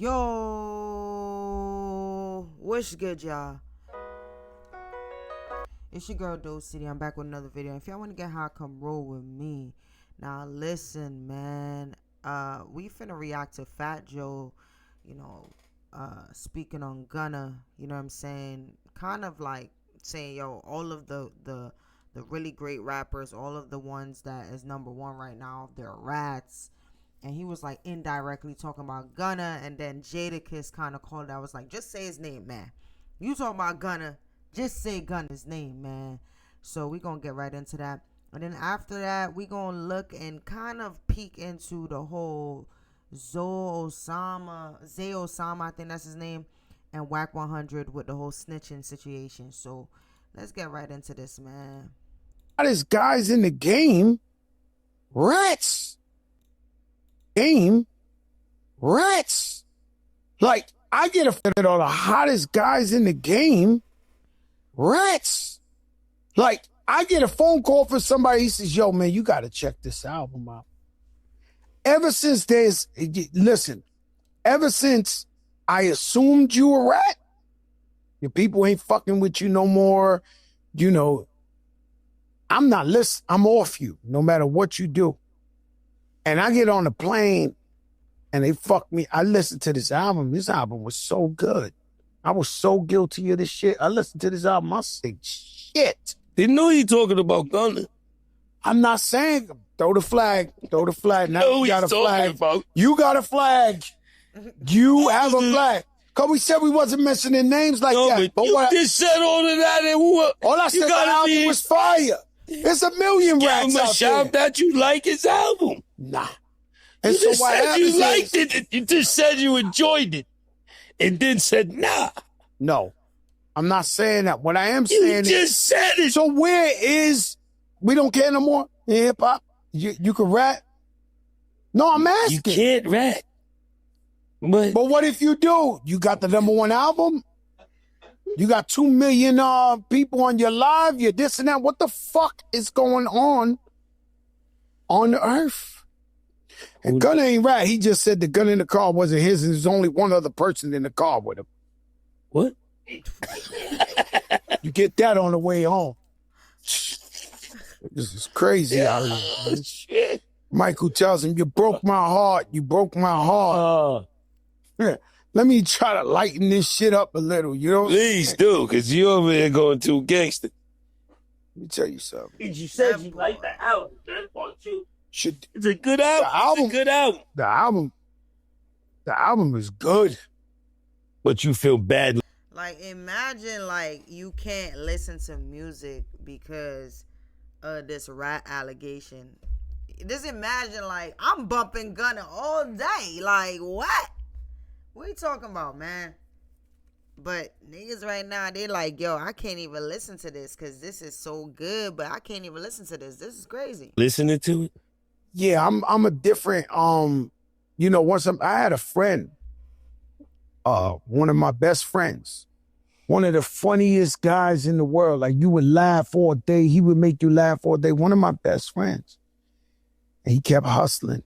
Yo, what's good, y'all? It's your girl Dosecity. I'm back with another video. If y'all want to get high, come roll with me. Now listen, man. We finna react to Fat Joe. Speaking on Gunna. You know what I'm saying? Kind of like saying, yo, all of the really great rappers, all of the ones that is number one right now, they're rats. And he was like indirectly talking about Gunna, and then Jadakiss kind of called out, was like, just say his name, man. You talking about Gunna, just say Gunna's name, man. So we gonna get right into that. And then after that, we gonna look and kind of peek into the whole Zay Osama, I think that's his name, and Wack 100 with the whole snitching situation. So let's get right into this, man. Hottest guys in the game, rats. Rats. Like, I get offended on the hottest guys in the game, rats. Like, I get a phone call from somebody, he says, yo, man, you got to check this album out. Ever since I assumed you a rat, your people ain't fucking with you no more, you know, I'm not listening. I'm off you, no matter what you do. And I get on the plane and they fuck me. I listened to this album. This album was so good. I was so guilty of this shit. I listened to this album. I said, shit. Didn't know you talking about Gunna. I'm not saying, throw the flag. Throw the flag. Now you got a flag. About. You got a flag. You have a flag. Because we said we wasn't mentioning names like that. But you just said all of that and all I said, the album was fire. There's a million rats out shout there. that you like his album. Nah. And you so just what said happens you liked it. You just said you enjoyed it. And then said, nah. No. I'm not saying that. What I am saying is... You just said it. So where is... We don't care no more in hip-hop? You can rap? No, I'm asking. You can't rap. But what if you do? You got the #1 album? You got 2 million people on your live, you're this and that. What the fuck is going on the earth? And Gunna ain't right. He just said the gun in the car wasn't his, and there's only one other person in the car with him. What? You get that on the way home. This is crazy out here. Shit. Michael tells him, you broke my heart. You broke my heart. Let me try to lighten this shit up a little, you know? Please do, because you over there going too gangster. Let me tell you something. You said you like the album. That's what you... It's a good album. It's a good album. The album is good. But you feel bad. Like, imagine, like, you can't listen to music because of this rat allegation. Just imagine, like, I'm bumping Gunna all day. Like, what? What are you talking about, man? But niggas right now, they like, yo, I can't even listen to this because this is so good, but I can't even listen to this. This is crazy. Listening to it? Yeah, I'm a different, once I had a friend, one of my best friends, one of the funniest guys in the world. Like, you would laugh all day. He would make you laugh all day. One of my best friends. And he kept hustling.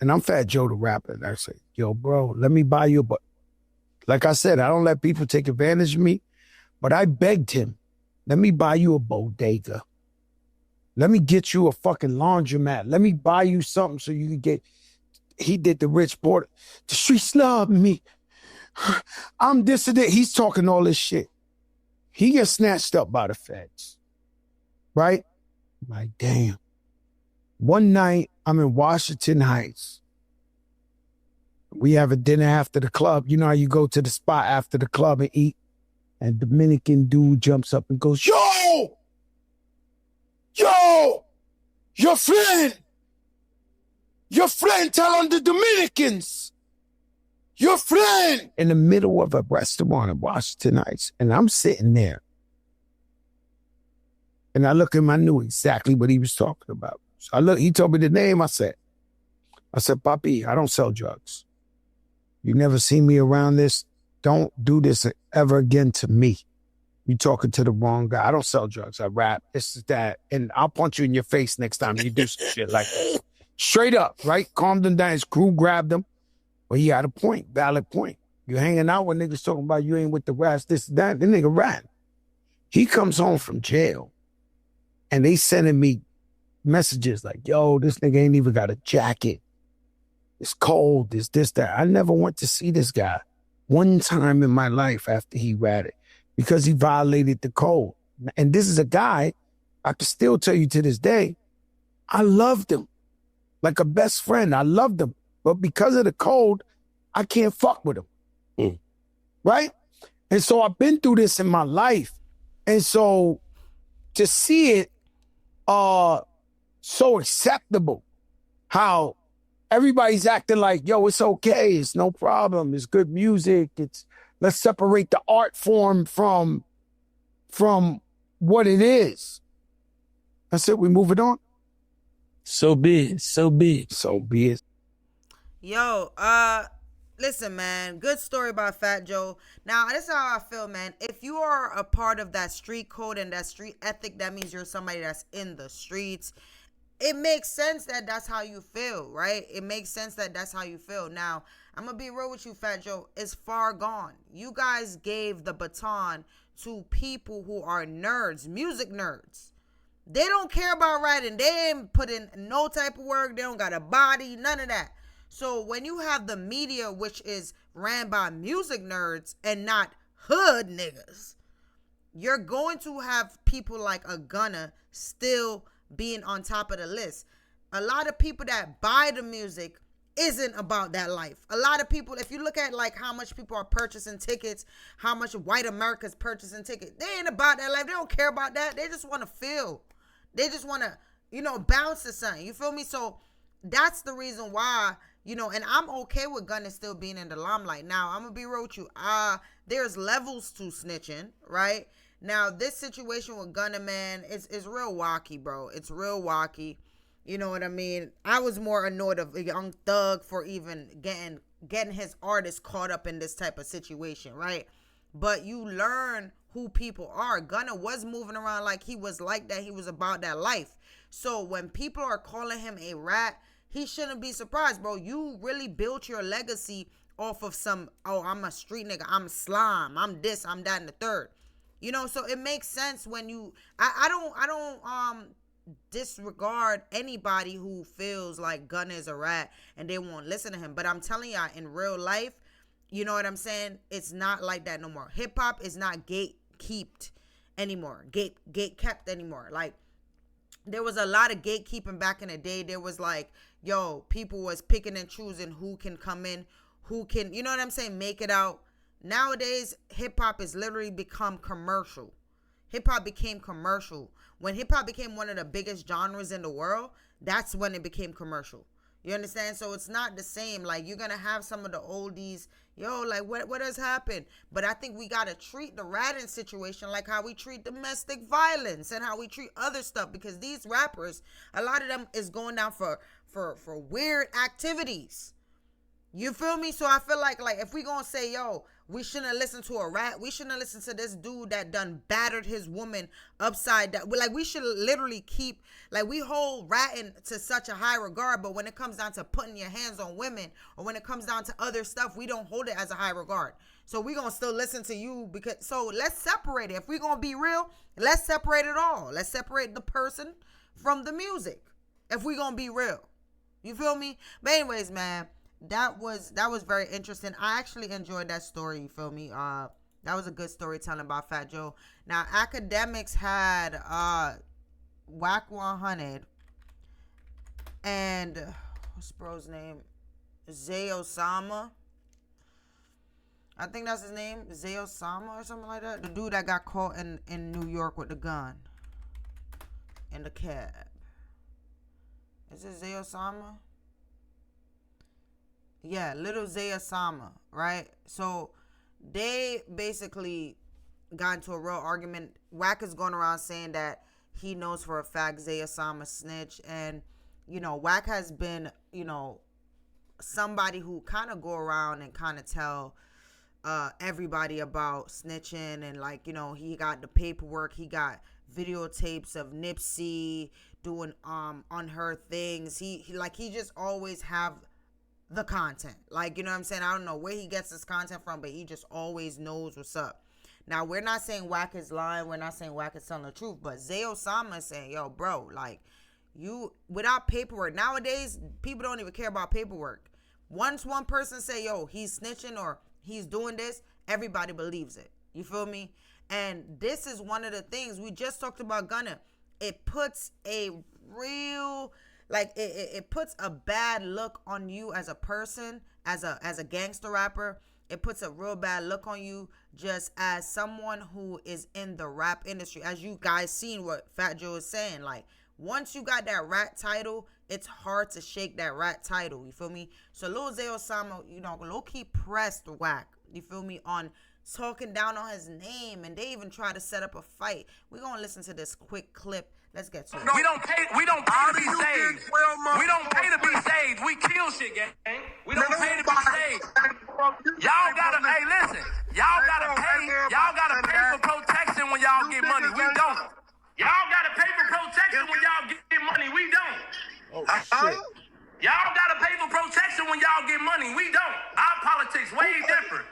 And I'm Fat Joe the rapper. And I say, yo, bro, let me buy you a boat. Like I said, I don't let people take advantage of me. But I begged him, let me buy you a bodega. Let me get you a fucking laundromat. Let me buy you something so you can get... He did the rich border. The streets love me. I'm this and that. He's talking all this shit. He gets snatched up by the feds. Right? Like, damn. One night, I'm in Washington Heights. We have a dinner after the club. You know how you go to the spot after the club and eat? And Dominican dude jumps up and goes, yo! Yo! Your friend! Your friend telling the Dominicans! Your friend! In the middle of a restaurant in Washington Heights. And I'm sitting there. And I look at him, I knew exactly what he was talking about. So he told me the name. I said, Papi, I don't sell drugs. You never see me around this. Don't do this ever again to me. You talking to the wrong guy. I don't sell drugs. I rap. This is that. And I'll punch you in your face next time you do some shit like that. Straight up, right? Calmed him down. His crew grabbed him. Well, he had a point, valid point. You hanging out with niggas talking about you ain't with the rats, this, that. The nigga rat. He comes home from jail and they sending me messages like, yo, this nigga ain't even got a jacket. It's cold, this, that. I never went to see this guy one time in my life after he ratted because he violated the code. And this is a guy, I can still tell you to this day, I loved him like a best friend. I loved him. But because of the code, I can't fuck with him. Right? And so I've been through this in my life. And so to see it so acceptable, how everybody's acting like, yo, it's okay, it's no problem, it's good music, let's separate the art form from what it is. That's it, we move it on. So be it, so be it. So be it. Yo, listen, man, good story about Fat Joe. Now, this is how I feel, man. If you are a part of that street code and that street ethic, that means you're somebody that's in the streets. It makes sense that that's how you feel, right? It makes sense that that's how you feel. Now, I'm going to be real with you, Fat Joe. It's far gone. You guys gave the baton to people who are nerds, music nerds. They don't care about writing. They ain't put in no type of work. They don't got a body, none of that. So when you have the media, which is ran by music nerds and not hood niggas, you're going to have people like a Gunna still being on top of the list. A lot of people that buy the music isn't about that life. A lot of people, if you look at like how much people are purchasing tickets, how much white America's purchasing tickets, they ain't about that life. They don't care about that. They just want to feel. They just want to, bounce to something. You feel me? So that's the reason why, and I'm okay with Gunna still being in the limelight. Now, I'm going to be real with you. There's levels to snitching, right? Now, this situation with Gunna, man, is real wacky, bro. It's real wacky. You know what I mean? I was more annoyed of a Young Thug for even getting his artist caught up in this type of situation, right? But you learn who people are. Gunna was moving around like he was like that. He was about that life. So when people are calling him a rat, he shouldn't be surprised, bro. You really built your legacy off of some, I'm a street nigga, I'm slime, I'm this, I'm that, and the third. So it makes sense when you, I don't disregard anybody who feels like Gunna is a rat and they won't listen to him. But I'm telling y'all, in real life, you know what I'm saying? It's not like that no more. Hip hop is not gatekept anymore. Gate kept anymore. Like, there was a lot of gatekeeping back in the day. There was like, people was picking and choosing who can come in, who can, you know what I'm saying, make it out. Nowadays, hip hop has literally become commercial. Hip hop became commercial. When hip hop became one of the biggest genres in the world, that's when it became commercial. You understand? So it's not the same. Like, you're going to have some of the oldies, like what has happened? But I think we got to treat the ratting situation like how we treat domestic violence and how we treat other stuff, because these rappers, a lot of them is going down for weird activities. You feel me? So I feel like if we gonna say, we shouldn't listen to a rat, we shouldn't listen to this dude that done battered his woman upside down. Like, we should literally keep, like, we hold ratting to such a high regard, but when it comes down to putting your hands on women, or when it comes down to other stuff, we don't hold it as a high regard. So we gonna still listen to you, so let's separate it. If we gonna be real, let's separate it all. Let's separate the person from the music, if we gonna be real. You feel me? But anyways, man, that was very interesting. I actually enjoyed that story. You feel me? That was a good storytelling about Fat Joe. Now, Academics had Wack 100 and what's bro's name? Zay Osama. I think that's his name, Zay Osama or something like that. The dude that got caught in New York with the gun in the cab. Is it Zay Osama? Yeah, Lil Zay Osama, right? So they basically got into a real argument. Wack is going around saying that he knows for a fact Zay Osama snitch. And, Wack has been, somebody who kind of go around and kind of tell everybody about snitching. And, like, he got the paperwork. He got videotapes of Nipsey doing unheard things. He just always have the content. Like, you know what I'm saying? I don't know where he gets his content from, but he just always knows what's up. Now, we're not saying Wack is lying. We're not saying Wack is telling the truth. But Zay Osama is saying, yo, bro, like, you, without paperwork. Nowadays, people don't even care about paperwork. Once one person say, yo, he's snitching or he's doing this, everybody believes it. You feel me? And this is one of the things we just talked about Gunna. It puts a real, like, it puts a bad look on you as a person, as a gangster rapper. It puts a real bad look on you just as someone who is in the rap industry. As you guys seen what Fat Joe is saying, like, once you got that rat title, it's hard to shake that rat title. You feel me? So Lil Zay Osama, you know, low-key pressed Wack, you feel me, on talking down on his name, and they even tried to set up a fight. We're gonna listen to this quick clip. Let's get to it. We don't pay to be saved. We don't pay to be saved. We kill shit, gang. We don't pay to be saved. Y'all gotta, hey, listen. Y'all gotta pay for protection when y'all get money. We don't. Y'all gotta pay for protection when y'all get money. We don't. Oh, shit. Y'all gotta pay for protection when y'all get money. We don't. Our politics way different.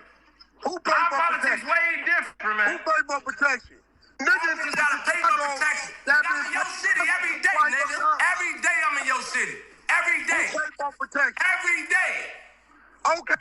Who pays Our for politics protection? way different, man. Who pays for protection? Niggas just gotta pay for protection. I'm in your city every day, nigga. Every day I'm in your city. Every day. Who pays for protection? Every day. Okay,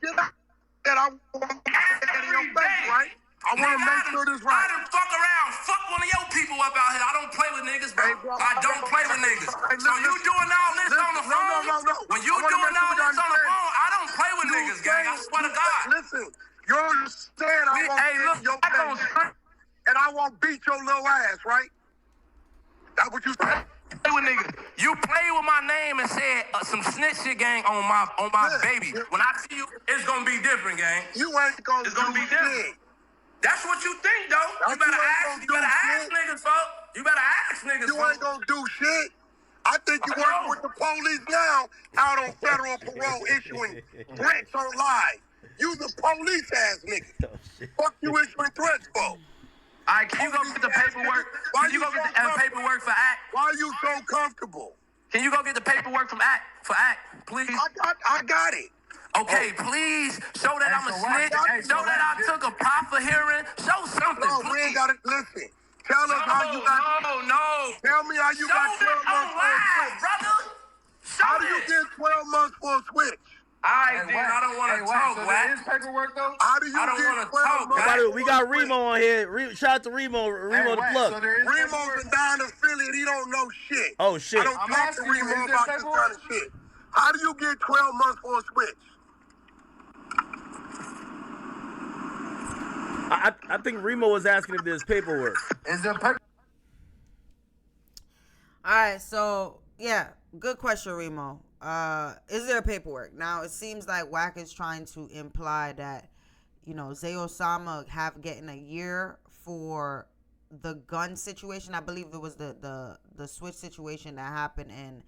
get out. And I want to get in your face, right? I want to make sure this I right. done fuck around. Fuck one of your people up out here. I don't play with niggas, bro. Hey, bro, I don't play with niggas. Hey, So you doing all this on the phone? No. When you doing all this on the phone, I don't play with niggas, gang. I swear to God. Listen, you understand I won't Hey, get look, in your I don't face, and I won't beat your little ass, right? That's what you said. play with niggas. You play with my name and said some snitch shit, gang, on my baby. When I see you, it's gonna be different, gang. You ain't gonna It's gonna do be different. shit. That's what you think, though. You better ask niggas, folks. You better ask niggas, You ain't gonna do shit. I think you working with the police now out on federal parole issuing threats on live. You the police ass nigga. Fuck you issuing threats for? All right, can you go get the paperwork? Can you go get the paperwork for ACT? Why are you so comfortable? Can you go get the paperwork from ACT, please? I got it. Okay, please show that I'm a snitch. Show that I took a profit hearing. Show something, No, we ain't please. got it. Listen. Tell us how you got. No. Tell me how you Show got this 12 on months for a live, switch. brother. Show How do you this. get 12 months for a switch? All right, then. I don't want to talk, so Wack. there is paperwork though? How do you I don't get wanna 12 talk, months? We got Remo on here. Shout out to Remo the Wack, plug. so there is Remo's paperwork? been down to Philly and he don't know shit. Oh, shit. I don't I'm talk to asking you, Remo is there about this paperwork? kind of shit. How do you get 12 months for a switch? I think Remo was asking if there's paperwork. Is there paperwork? All right, so yeah, good question, Remo. Is there paperwork? Now it seems like Wack is trying to imply that, you know, Zay Osama getting a year for the gun situation. I believe it was the switch situation that happened in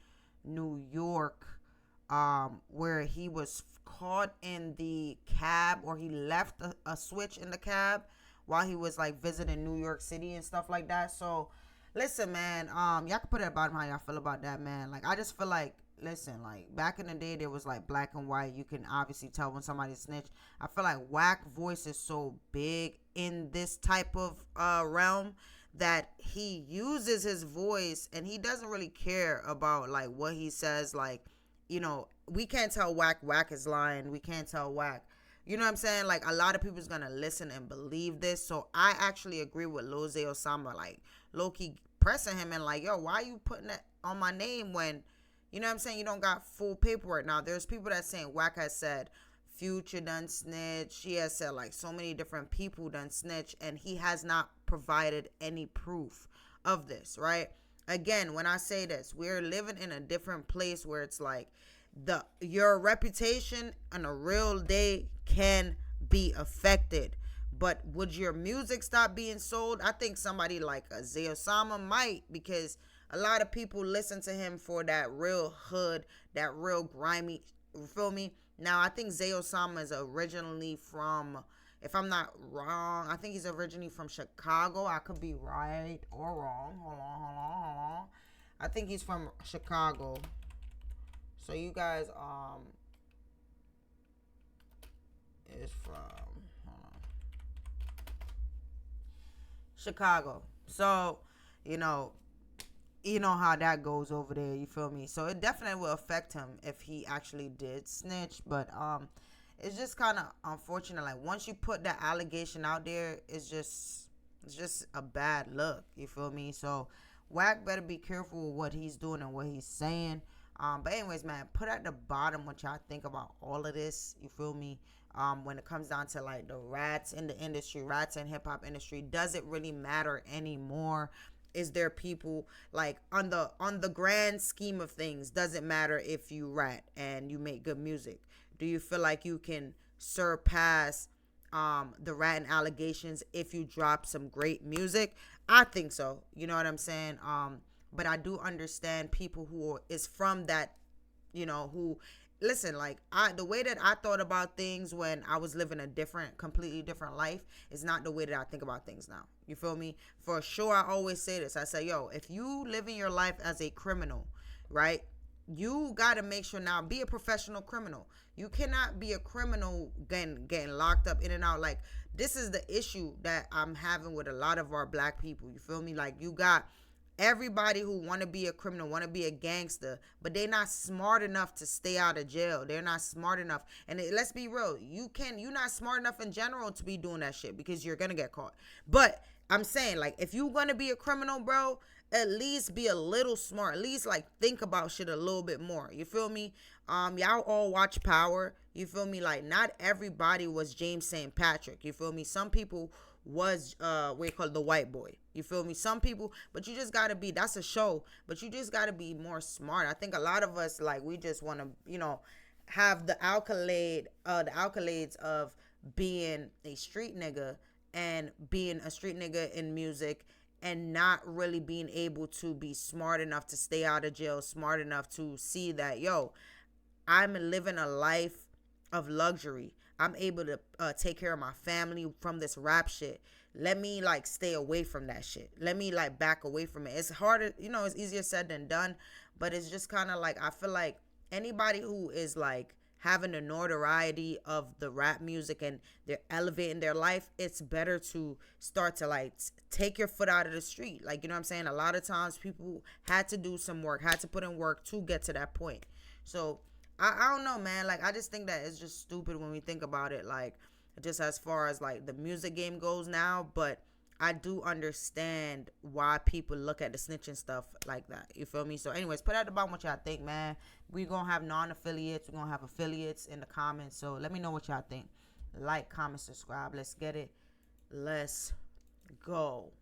New York, where he was caught in the cab, or he left a switch in the cab while he was like visiting New York City and stuff like that. So listen, man, y'all can put it about how y'all feel about that, man. Like, I just feel like, listen, like, back in the day, there was, like, black and white. You can obviously tell when somebody snitched. I feel like Wack voice is so big in this type of realm that he uses his voice, and he doesn't really care about, like, what he says. Like, you know, we can't tell Wack is lying. We can't tell Wack. You know what I'm saying? Like, a lot of people's gonna listen and believe this. So I actually agree with Lil Zay Osama, like, low-key pressing him and like, yo, why are you putting that on my name when, you know what I'm saying, you don't got full paperwork? Now, there's people that saying Wack has said Future done snitch. He has said, like, so many different people done snitch, and he has not provided any proof of this, right? Again, when I say this, we're living in a different place where it's like your reputation on a real day can be affected. But would your music stop being sold? I think somebody like a Zay Osama might, because a lot of people listen to him for that real hood, that real grimy, you feel me? Now, I think Zay Osama is originally from, if I'm not wrong, I think he's originally from Chicago. I could be right or wrong. Hold on. I think he's from Chicago. So you guys, Chicago. So, you know, you know how that goes over there, you feel me? So it definitely will affect him if he actually did snitch, but it's just kind of unfortunate. Like, once you put that allegation out there, it's just a bad look, you feel me? So Wack better be careful with what he's doing and what he's saying. But anyways, man, put at the bottom what y'all think about all of this, you feel me? When it comes down to like the rats in the industry, rats in hip hop industry, does it really matter anymore? Is there people like on the grand scheme of things, does it matter if you rat and you make good music? Do you feel like you can surpass the ratting allegations if you drop some great music? I think so, you know what I'm saying? But I do understand people who is from that, who listen, like, the way that I thought about things when I was living a completely different life is not the way that I think about things now. You feel me? For sure, I always say this. I say, yo, if you living your life as a criminal, right? You gotta make sure now, be a professional criminal. You cannot be a criminal getting locked up in and out. Like, this is the issue that I'm having with a lot of our black people. You feel me? Like, you got everybody who want to be a criminal, want to be a gangster, but they're not smart enough to stay out of jail. They're not smart enough. And let's be real, you're not smart enough in general to be doing that shit because you're gonna get caught. But I'm saying, like, if you're gonna be a criminal, bro, at least be a little smart. At least, like, think about shit a little bit more. You feel me? Y'all all watch Power. You feel me? Like, not everybody was James St. Patrick. You feel me? Some people was what you call the white boy. You feel me? Some people, but you just gotta be, that's a show, but you just gotta be more smart. I think a lot of us, like, we just want to, have the accolades of being a street nigga and being a street nigga in music, and not really being able to be smart enough to stay out of jail, smart enough to see that, yo, I'm living a life of luxury. I'm able to take care of my family from this rap shit. Let me, like, stay away from that shit. Let me, like, back away from it. It's harder, it's easier said than done, but it's just kind of like, I feel like anybody who is, like, having the notoriety of the rap music and they're elevating their life, it's better to start to, like, take your foot out of the street. Like, you know what I'm saying? A lot of times people had to do some work, had to put in work to get to that point. So I don't know, man. Like, I just think that it's just stupid when we think about it, like, just as far as, like, the music game goes now. But I do understand why people look at the snitching stuff like that. You feel me? So anyways, put at the bottom what y'all think, man. We're going to have non-affiliates. We're going to have affiliates in the comments. So let me know what y'all think. Like, comment, subscribe. Let's get it. Let's go.